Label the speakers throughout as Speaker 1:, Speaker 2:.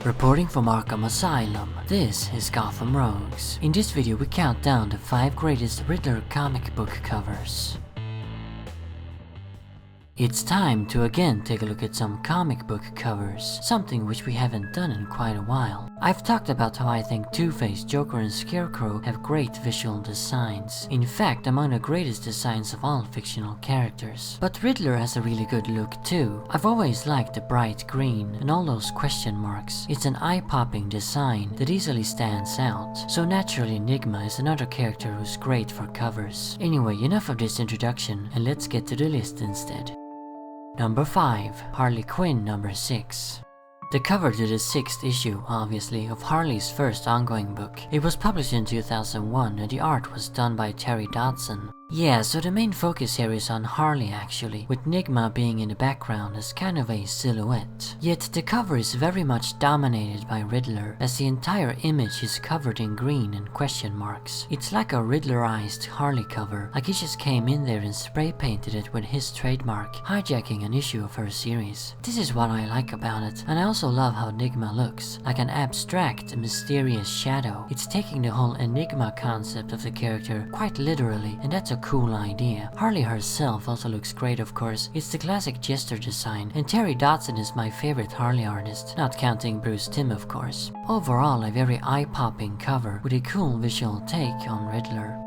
Speaker 1: Reporting from Arkham Asylum, this is Gotham Rogues. In this video we count down the 5 greatest Riddler comic book covers. It's time to again take a look at some comic book covers, something which we haven't done in quite a while. I've talked about how I think Two-Face, Joker and Scarecrow have great visual designs. In fact, among the greatest designs of all fictional characters. But Riddler has a really good look too. I've always liked the bright green and all those question marks. It's an eye-popping design that easily stands out. So naturally Enigma is another character who's great for covers. Anyway, enough of this introduction and let's get to the list instead. Number 5. Harley Quinn number 6. The cover to the 6th issue, obviously, of Harley's first ongoing book. It was published in 2001 and the art was done by Terry Dodson. Yeah, so the main focus here is on Harley actually, with Enigma being in the background as kind of a silhouette. Yet the cover is very much dominated by Riddler, as the entire image is covered in green and question marks. It's like a Riddlerized Harley cover, like he just came in there and spray painted it with his trademark, hijacking an issue of her series. This is what I like about it, and I also love how Enigma looks, like an abstract, mysterious shadow. It's taking the whole Enigma concept of the character quite literally, and that's a cool idea. Harley herself also looks great, of course. It's the classic jester design, and Terry Dodson is my favorite Harley artist, not counting Bruce Timm of course. Overall, a very eye-popping cover with a cool visual take on Riddler.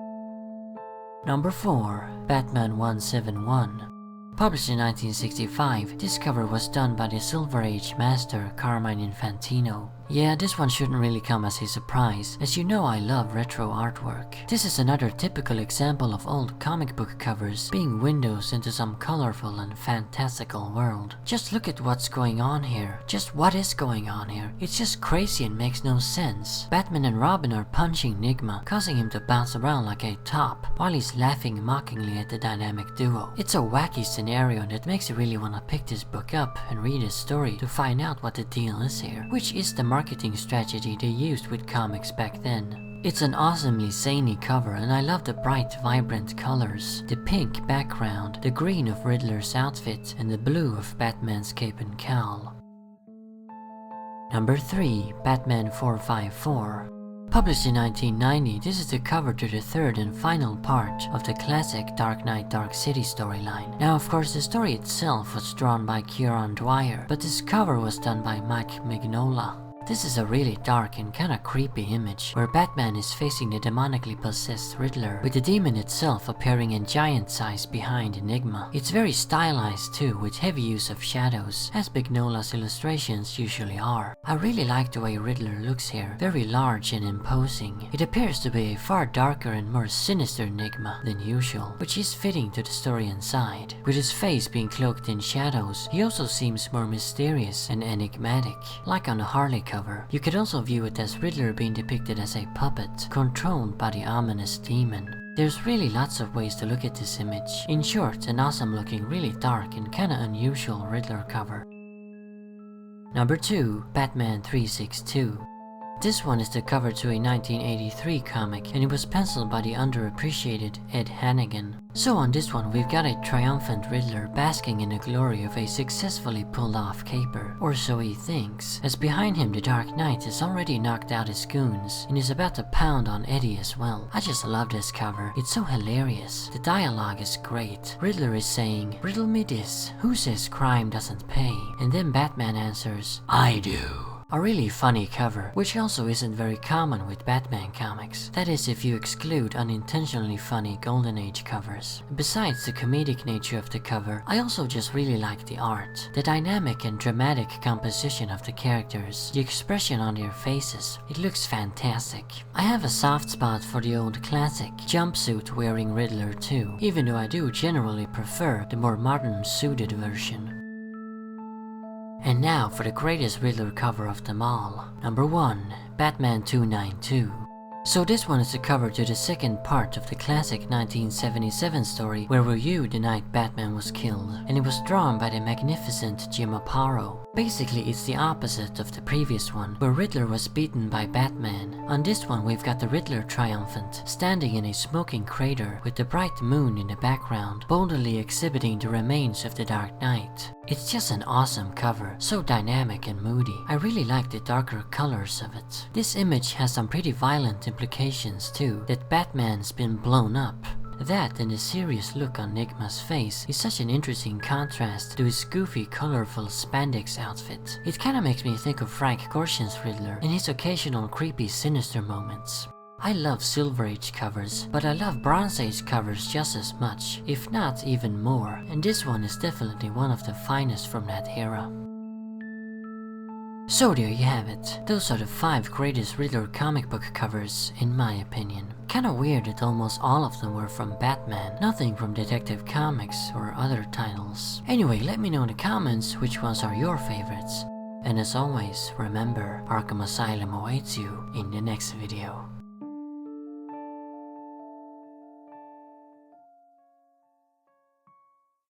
Speaker 1: Number 4. Batman 171. Published in 1965, this cover was done by the Silver Age master Carmine Infantino. Yeah, this one shouldn't really come as a surprise, as you know I love retro artwork. This is another typical example of old comic book covers being windows into some colorful and fantastical world. Just look at what's going on here. Just what is going on here? It's just crazy and makes no sense. Batman and Robin are punching Enigma, causing him to bounce around like a top, while he's laughing mockingly at the dynamic duo. It's a wacky scenario that makes you really want to pick this book up and read his story to find out what the deal is here, which is the marketing strategy they used with comics back then. It's an awesomely zany cover and I love the bright, vibrant colors, the pink background, the green of Riddler's outfit, and the blue of Batman's cape and cowl. Number 3. Batman 454. Published in 1990, this is the cover to the 3rd and final part of the classic Dark Knight Dark City storyline. Now of course the story itself was drawn by Kieron Dwyer, but this cover was done by Mike Mignola. This is a really dark and kinda creepy image, where Batman is facing the demonically possessed Riddler, with the demon itself appearing in giant size behind Enigma. It's very stylized too, with heavy use of shadows, as Mignola's illustrations usually are. I really like the way Riddler looks here, very large and imposing. It appears to be a far darker and more sinister Enigma than usual, which is fitting to the story inside. With his face being cloaked in shadows, he also seems more mysterious and enigmatic, like on the Harley cover. You could also view it as Riddler being depicted as a puppet, controlled by the ominous demon. There's really lots of ways to look at this image. In short, an awesome looking, really dark and kinda unusual Riddler cover. Number 2. Batman 362. This one is the cover to a 1983 comic, and it was penciled by the underappreciated Ed Hannigan. So on this one we've got a triumphant Riddler basking in the glory of a successfully pulled off caper, or so he thinks, as behind him the Dark Knight has already knocked out his goons and is about to pound on Eddie as well. I just love this cover, it's so hilarious. The dialogue is great. Riddler is saying, "Riddle me this, who says crime doesn't pay?" And then Batman answers, "I do." A really funny cover, which also isn't very common with Batman comics. That is if you exclude unintentionally funny Golden Age covers. Besides the comedic nature of the cover, I also just really like the art. The dynamic and dramatic composition of the characters, the expression on their faces, it looks fantastic. I have a soft spot for the old classic jumpsuit wearing Riddler too, even though I do generally prefer the more modern suited version. And now for the greatest Riddler cover of them all. Number 1. Batman 292. So this one is the cover to the second part of the classic 1977 story where we view the night Batman was killed, and it was drawn by the magnificent Jim Aparo. Basically it's the opposite of the previous one, where Riddler was beaten by Batman. On this one we've got the Riddler triumphant, standing in a smoking crater with the bright moon in the background, boldly exhibiting the remains of the Dark Knight. It's just an awesome cover, so dynamic and moody. I really like the darker colors of it. This image has some pretty violent implications too, that Batman's been blown up. That and the serious look on Nigma's face is such an interesting contrast to his goofy, colorful spandex outfit. It kinda makes me think of Frank Gorshin's Riddler and his occasional creepy, sinister moments. I love Silver Age covers, but I love Bronze Age covers just as much, if not even more, and this one is definitely one of the finest from that era. So there you have it. Those are the 5 greatest Riddler comic book covers, in my opinion. Kinda weird that almost all of them were from Batman, nothing from Detective Comics or other titles. Anyway, let me know in the comments which ones are your favorites. And as always, remember, Arkham Asylum awaits you in the next video.